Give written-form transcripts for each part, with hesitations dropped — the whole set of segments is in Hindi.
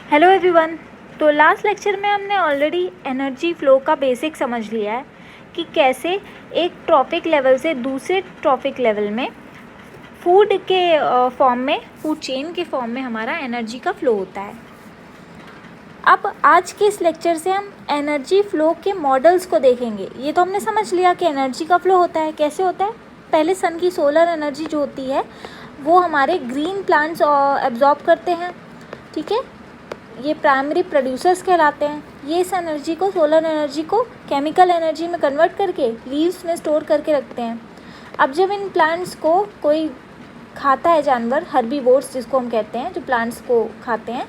Hello everyone. तो लास्ट लेक्चर में हमने ऑलरेडी एनर्जी फ्लो का बेसिक समझ लिया है कि कैसे एक ट्रॉपिक लेवल से दूसरे ट्रॉपिक लेवल में फूड के फॉर्म में, फूड चेन के फॉर्म में हमारा एनर्जी का फ्लो होता है। अब आज के इस लेक्चर से हम एनर्जी फ्लो के मॉडल्स को देखेंगे। ये तो हमने समझ लिया कि एनर्जी का फ्लो होता है, कैसे होता है। पहले सन की सोलर एनर्जी जो होती है वो हमारे ग्रीन प्लांट्स एब्जॉर्ब करते हैं, ठीक है। ये प्राइमरी प्रोड्यूसर्स कहलाते हैं। ये इस एनर्जी को, सोलर एनर्जी को केमिकल एनर्जी में कन्वर्ट करके लीव्स में स्टोर करके रखते हैं। अब जब इन प्लांट्स को कोई खाता है, जानवर, हर्बीवोर्स जिसको हम कहते हैं, जो प्लांट्स को खाते हैं,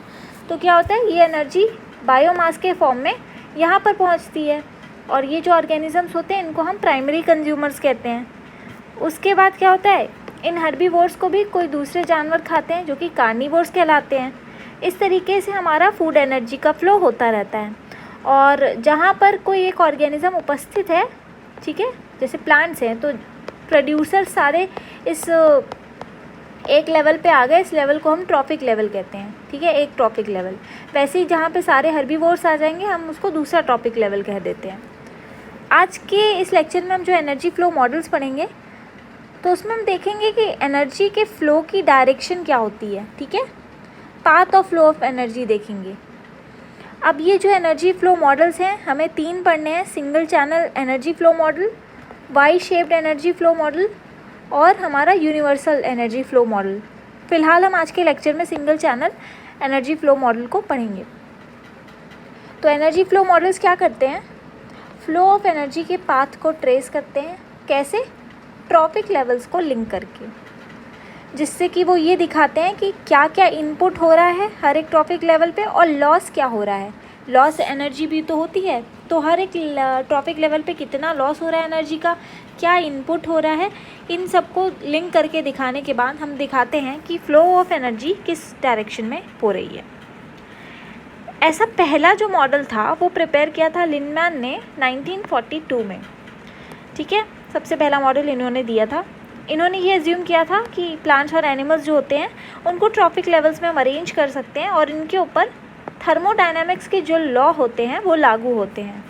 तो क्या होता है, ये एनर्जी बायोमास के फॉर्म में यहाँ पर पहुँचती है। और ये जो ऑर्गेनिजम्स होते हैं इनको हम प्राइमरी कंज्यूमर्स कहते हैं। उसके बाद क्या होता है, इन हर्बीवोर्स को भी कोई दूसरे जानवर खाते हैं जो कि कार्निवोर्स कहलाते हैं। इस तरीके से हमारा फूड एनर्जी का फ्लो होता रहता है। और जहाँ पर कोई एक ऑर्गेनिज्म उपस्थित है, ठीक है, जैसे प्लांट्स हैं, तो प्रोड्यूसर सारे इस एक लेवल पे आ गए। इस लेवल को हम ट्रॉपिक लेवल कहते हैं, ठीक है, एक ट्रॉपिक लेवल। वैसे ही जहाँ पे सारे हर्बीवोर्स आ जाएंगे हम उसको दूसरा ट्रॉपिक लेवल कह देते हैं। आज के इस लेक्चर में हम जो एनर्जी फ्लो मॉडल्स पढ़ेंगे तो उसमें हम देखेंगे कि एनर्जी के फ्लो की डायरेक्शन क्या होती है, ठीक है। Path of flow of energy देखेंगे। अब ये जो एनर्जी फ्लो मॉडल्स हैं हमें 3 पढ़ने हैं। Single channel energy flow model, y shaped energy flow model और हमारा यूनिवर्सल एनर्जी फ्लो मॉडल। फ़िलहाल हम आज के लेक्चर में single channel energy flow model को पढ़ेंगे। तो एनर्जी फ्लो मॉडल्स क्या करते हैं, फ्लो ऑफ एनर्जी के पाथ को ट्रेस करते हैं। कैसे? ट्रॉपिक लेवल्स को लिंक करके, जिससे कि वो ये दिखाते हैं कि क्या क्या इनपुट हो रहा है हर एक ट्रॉपिक लेवल पे और लॉस क्या हो रहा है। लॉस एनर्जी भी तो होती है, तो हर एक ट्रॉपिक लेवल पे कितना लॉस हो रहा है एनर्जी का, क्या इनपुट हो रहा है, इन सबको लिंक करके दिखाने के बाद हम दिखाते हैं कि फ़्लो ऑफ एनर्जी किस डायरेक्शन में हो रही है। ऐसा पहला जो मॉडल था वो प्रिपेयर किया था लिंडमैन ने 1942 में, ठीक है। सबसे पहला मॉडल इन्होंने दिया था। इन्होंने ये एज्यूम किया था कि प्लांट्स और एनिमल्स जो होते हैं उनको ट्रॉपिक लेवल्स में हम अरेंज कर सकते हैं और इनके ऊपर थर्मोडायनामिक्स के जो लॉ होते हैं वो लागू होते हैं,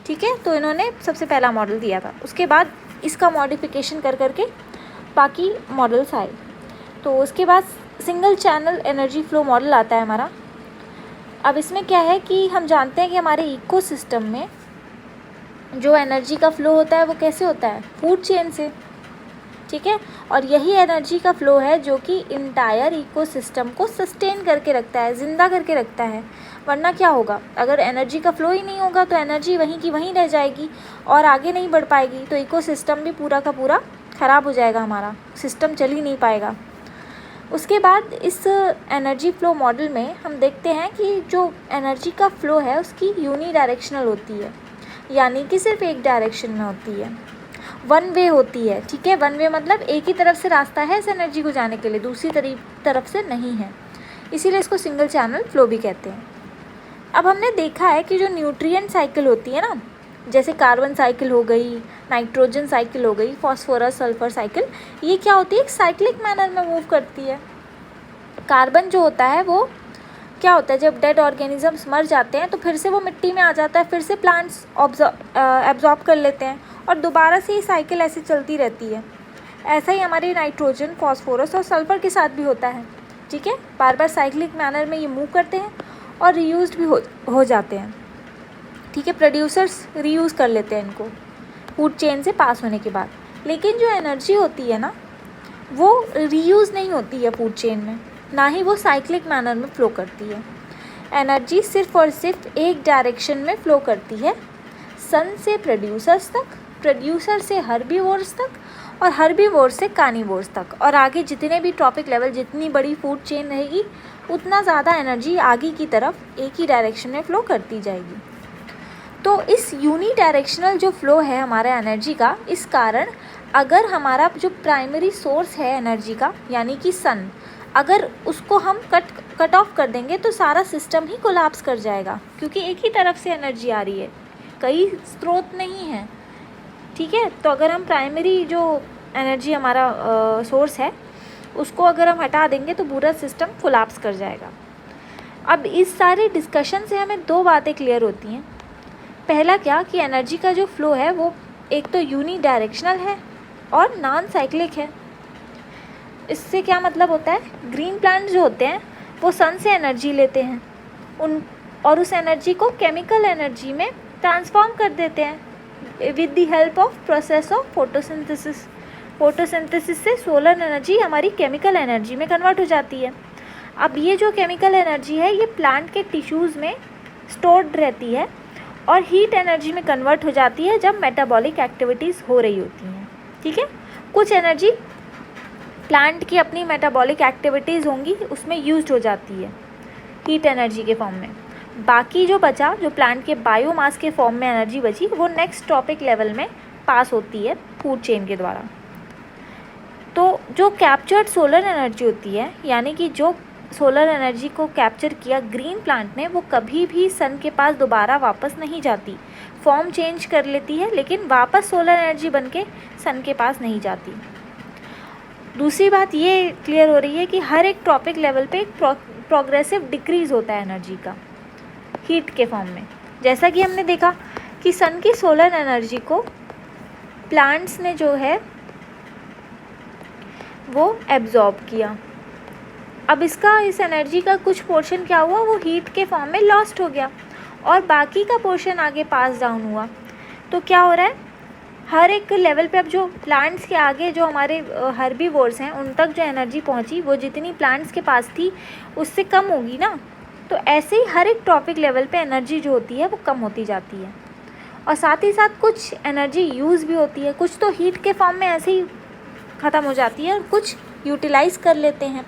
ठीक है। तो इन्होंने सबसे पहला मॉडल दिया था। उसके बाद इसका मॉडिफिकेशन कर करके बाकी मॉडल्स आए। तो उसके बाद single channel energy flow model आता है हमारा। अब इसमें क्या है कि हम जानते हैं कि हमारे इकोसिस्टम में जो एनर्जी का फ़्लो होता है वो कैसे होता है, फूड चेन से, ठीक है। और यही एनर्जी का फ़्लो है जो कि इंटायर इकोसिस्टम को सस्टेन करके रखता है, ज़िंदा करके रखता है। वरना क्या होगा, अगर एनर्जी का फ़्लो ही नहीं होगा तो एनर्जी वहीं की वहीं रह जाएगी और आगे नहीं बढ़ पाएगी, तो इकोसिस्टम भी पूरा का पूरा ख़राब हो जाएगा, हमारा सिस्टम चल ही नहीं पाएगा। उसके बाद इस एनर्जी फ़्लो मॉडल में हम देखते हैं कि जो एनर्जी का फ़्लो है उसकी यूनी डायरेक्शनल होती है, यानी कि सिर्फ एक डायरेक्शन में होती है, वन वे होती है, ठीक है। वन वे मतलब एक ही तरफ से रास्ता है इस एनर्जी को जाने के लिए, दूसरी तरफ से नहीं है, इसीलिए इसको सिंगल चैनल फ्लो भी कहते हैं। अब हमने देखा है कि जो न्यूट्रिएंट साइकिल होती है ना, जैसे कार्बन साइकिल हो गई, नाइट्रोजन साइकिल हो गई, फॉस्फोरस सल्फर साइकिल, ये क्या होती है, एक साइक्लिक मैनर में मूव करती है। कार्बन जो होता है वो क्या होता है, जब डेड ऑर्गेनिजम्स मर जाते हैं तो फिर से वो मिट्टी में आ जाता है, फिर से प्लांट्स एब्जॉर्ब कर लेते हैं और दोबारा से ये साइकिल ऐसे चलती रहती है। ऐसा ही हमारे नाइट्रोजन, फॉस्फोरस और सल्फ़र के साथ भी होता है, ठीक है। बार बार साइक्लिक मैनर में ये मूव करते हैं और रीयूज्ड भी हो जाते हैं, ठीक है। प्रोड्यूसर्स रीयूज़ कर लेते हैं इनको फूड चेन से पास होने के बाद। लेकिन जो एनर्जी होती है ना वो रीयूज़ नहीं होती है फूड चेन में, ना ही वो साइक्लिक मैनर में फ़्लो करती है। एनर्जी सिर्फ और सिर्फ एक डायरेक्शन में फ़्लो करती है, सन से प्रोड्यूसर्स तक, प्रोड्यूसर से हर्बीवोर्स तक और हर्बीवोर्स से कार्निवोर्स तक। और आगे जितने भी टॉपिक लेवल, जितनी बड़ी फूड चेन रहेगी उतना ज़्यादा एनर्जी आगे की तरफ एक ही डायरेक्शन में फ़्लो करती जाएगी। तो इस यूनी डायरेक्शनल जो फ़्लो है हमारा एनर्जी का, इस कारण अगर हमारा जो प्राइमरी सोर्स है एनर्जी का यानी कि सन, अगर उसको हम कट ऑफ कर देंगे तो सारा सिस्टम ही कोलैप्स कर जाएगा, क्योंकि एक ही तरफ से एनर्जी आ रही है, कई स्रोत नहीं है, ठीक है। तो अगर हम प्राइमरी जो एनर्जी हमारा सोर्स है उसको अगर हम हटा देंगे तो पूरा सिस्टम कोलैप्स कर जाएगा। अब इस सारे डिस्कशन से हमें दो बातें क्लियर होती हैं। पहला क्या कि एनर्जी का जो फ्लो है वो एक तो यूनी डायरेक्शनल है और नॉन साइक्लिक है। इससे क्या मतलब होता है, ग्रीन प्लांट जो होते हैं वो सन से एनर्जी लेते हैं और उस एनर्जी को केमिकल एनर्जी में ट्रांसफॉर्म कर देते हैं with the help of process of photosynthesis. Photosynthesis से सोलर एनर्जी हमारी केमिकल एनर्जी में कन्वर्ट हो जाती है। अब ये जो केमिकल एनर्जी है ये प्लांट के टिश्यूज़ में स्टोर्ड रहती है और हीट एनर्जी में कन्वर्ट हो जाती है जब मेटाबॉलिक एक्टिविटीज़ हो रही होती हैं। ठीक है, कुछ एनर्जी प्लांट की अपनी मेटाबॉलिक एक्टिविटीज़ होंगी उसमें यूज्ड हो जाती है हीट एनर्जी के फॉर्म में। बाकी जो बचा, जो प्लांट के बायोमास के फॉर्म में एनर्जी बची, वो नेक्स्ट टॉपिक लेवल में पास होती है फूड चेन के द्वारा। तो जो कैप्चर्ड सोलर एनर्जी होती है, यानी कि जो सोलर एनर्जी को कैप्चर किया ग्रीन प्लांट ने, वो कभी भी सन के पास दोबारा वापस नहीं जाती। फॉर्म चेंज कर लेती है लेकिन वापस सोलर एनर्जी बनके सन के पास नहीं जाती। दूसरी बात ये क्लियर हो रही है कि हर एक टॉपिक लेवल पे एक प्रोग्रेसिव डिक्रीज़ होता है एनर्जी का हीट के फॉर्म में। जैसा कि हमने देखा कि सन की सोलर एनर्जी को प्लांट्स ने जो है वो एब्जॉर्ब किया। अब इस एनर्जी का कुछ पोर्शन क्या हुआ, वो हीट के फॉर्म में लॉस्ट हो गया और बाकी का पोर्शन आगे पास डाउन हुआ। तो क्या हो रहा है, हर एक लेवल पे अब जो प्लांट्स के आगे जो हमारे हर्बीवोर्स हैं उन तक जो एनर्जी पहुंची वो जितनी प्लांट्स के पास थी उससे कम होगी ना। तो ऐसे ही हर एक टॉपिक लेवल पे एनर्जी जो होती है वो कम होती जाती है और साथ ही साथ कुछ एनर्जी यूज़ भी होती है। कुछ तो हीट के फॉर्म में ऐसे ही ख़त्म हो जाती है और कुछ यूटिलाइज़ कर लेते हैं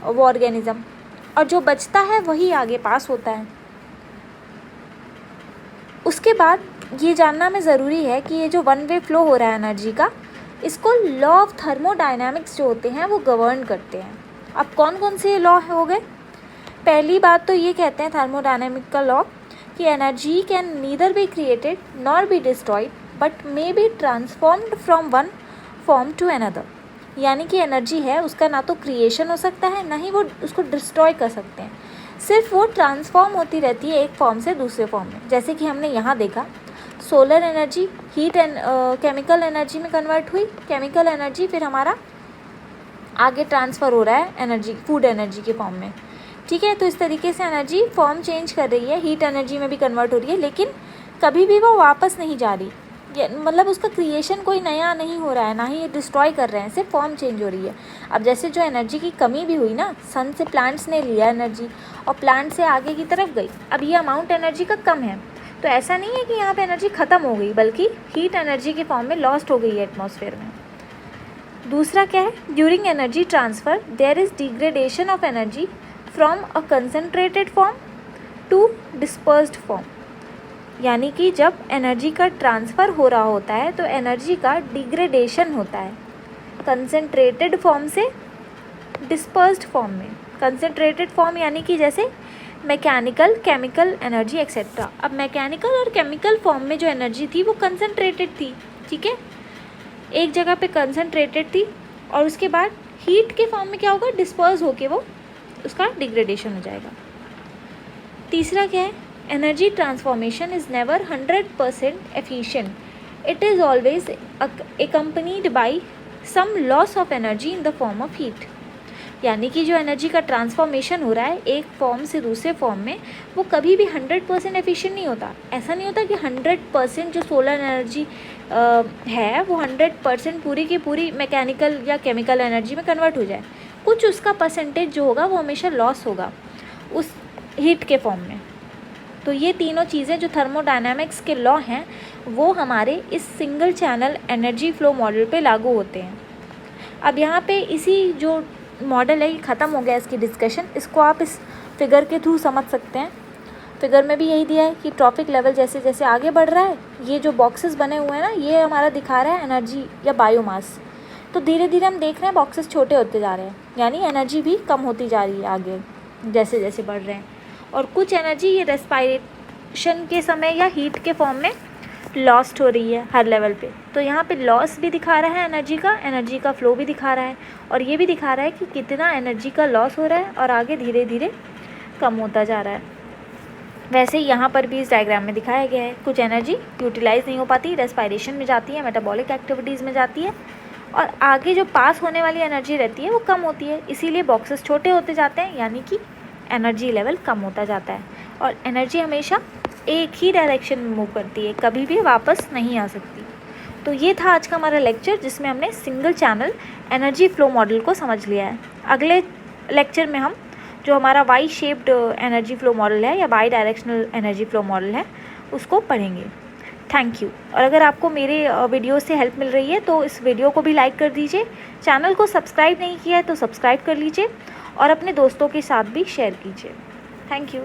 वो ऑर्गेनिज़म, और जो बचता है वही आगे पास होता है। उसके बाद ये जानना में ज़रूरी है कि ये जो वन वे फ्लो हो रहा है एनर्जी का, इसको लॉ ऑफ थर्मोडायनामिक्स जो होते हैं वो गवर्न करते हैं। अब कौन कौन से लॉ हो गए? पहली बात तो ये कहते हैं थर्मोडायनामिक का लॉ कि energy can neither be created nor be destroyed but may be transformed from one form to another. यानी कि एनर्जी है उसका ना तो क्रिएशन हो सकता है ना ही वो उसको डिस्ट्रॉय कर सकते हैं, सिर्फ वो ट्रांसफॉर्म होती रहती है एक फॉर्म से दूसरे फॉर्म में। जैसे कि हमने यहाँ देखा solar energy heat and chemical energy में कन्वर्ट हुई, केमिकल एनर्जी फिर हमारा आगे ट्रांसफ़र हो रहा है एनर्जी फूड एनर्जी के फॉर्म में। ठीक है, तो इस तरीके से एनर्जी फॉर्म चेंज कर रही है, हीट एनर्जी में भी कन्वर्ट हो रही है, लेकिन कभी भी वो वापस नहीं जा रही। मतलब उसका क्रिएशन कोई नया नहीं हो रहा है, ना ही ये डिस्ट्रॉय कर रहे हैं, सिर्फ फॉर्म चेंज हो रही है। अब जैसे जो एनर्जी की कमी भी हुई ना, सन से प्लांट्स ने लिया एनर्जी और प्लांट से आगे की तरफ गई, अब ये अमाउंट एनर्जी का कम है, तो ऐसा नहीं है कि यहाँ पे एनर्जी ख़त्म हो गई, बल्कि हीट एनर्जी के फॉर्म में लॉस्ट हो गई है एटमॉस्फेयर में। दूसरा क्या है, during energy transfer there is degradation of energy from a concentrated form to dispersed form. यानी कि जब एनर्जी का ट्रांसफ़र हो रहा होता है तो एनर्जी का डिग्रेडेशन होता है कंसनट्रेटेड फॉर्म से डिस्पर्स्ड फॉर्म में। कंसनट्रेटेड फॉर्म यानी कि जैसे मैकेनिकल, केमिकल एनर्जी एक्सेट्रा। अब मैकेनिकल और केमिकल फॉर्म में जो एनर्जी थी वो कंसनट्रेटेड थी, ठीक है, एक जगह पे कंसनट्रेटेड थी, और उसके बाद हीट के फॉर्म में क्या होगा, डिस्पर्स होके वो उसका डिग्रेडेशन हो जाएगा। तीसरा क्या है, energy transformation is never 100% efficient, it is always accompanied by some loss of energy in the form of heat. यानी कि जो एनर्जी का ट्रांसफॉर्मेशन हो रहा है एक फॉर्म से दूसरे फॉर्म में, वो कभी भी 100% एफिशिएंट नहीं होता। ऐसा नहीं होता कि 100% जो सोलर एनर्जी है वो 100% पूरी की पूरी मैकेनिकल या केमिकल एनर्जी में कन्वर्ट हो जाए। कुछ उसका परसेंटेज जो होगा वो हमेशा लॉस होगा उस हीट के फॉर्म में। तो ये तीनों चीज़ें जो थर्मोडायनामिक्स के लॉ हैं वो हमारे इस single channel energy flow model पे लागू होते हैं। अब यहाँ पे इसी जो मॉडल है ये ख़त्म हो गया इसकी डिस्कशन, इसको आप इस फिगर के थ्रू समझ सकते हैं। फिगर में भी यही दिया है कि ट्रॉपिक लेवल जैसे जैसे आगे बढ़ रहा है, ये जो बॉक्सेस बने हुए हैं ना, ये हमारा दिखा रहा है एनर्जी या बायोमास। तो धीरे धीरे हम देख रहे हैं बॉक्सेस छोटे होते जा रहे हैं, यानी एनर्जी भी कम होती जा रही है आगे जैसे जैसे बढ़ रहे हैं। और कुछ एनर्जी ये रेस्पायरेशन के समय या हीट के फॉर्म में लॉस्ट हो रही है हर लेवल पे। तो यहाँ पे लॉस भी दिखा रहा है एनर्जी का फ्लो भी दिखा रहा है, और ये भी दिखा रहा है कि कितना एनर्जी का लॉस हो रहा है और आगे धीरे धीरे कम होता जा रहा है। वैसे यहाँ पर भी इस डायग्राम में दिखाया गया है, कुछ एनर्जी यूटिलाइज नहीं हो पाती, रेस्पिरेशन में जाती है, मेटाबॉलिक एक्टिविटीज़ में जाती है, और आगे जो पास होने वाली एनर्जी रहती है वो कम होती है। इसीलिए बॉक्सेस छोटे होते जाते हैं, यानी कि एनर्जी लेवल कम होता जाता है। और एनर्जी हमेशा एक ही डायरेक्शन में मूव करती है, कभी भी वापस नहीं आ सकती। तो ये था आज का हमारा लेक्चर, जिसमें हमने single channel energy flow model को समझ लिया है। अगले लेक्चर में हम जो हमारा y shaped energy flow model है या bidirectional energy flow model है उसको पढ़ेंगे। Thank you. और अगर आपको मेरे वीडियो से हेल्प मिल रही है तो इस वीडियो को भी लाइक कर दीजिए, चैनल को सब्सक्राइब नहीं किया है तो सब्सक्राइब कर लीजिए और अपने दोस्तों के साथ भी शेयर कीजिए। Thank you.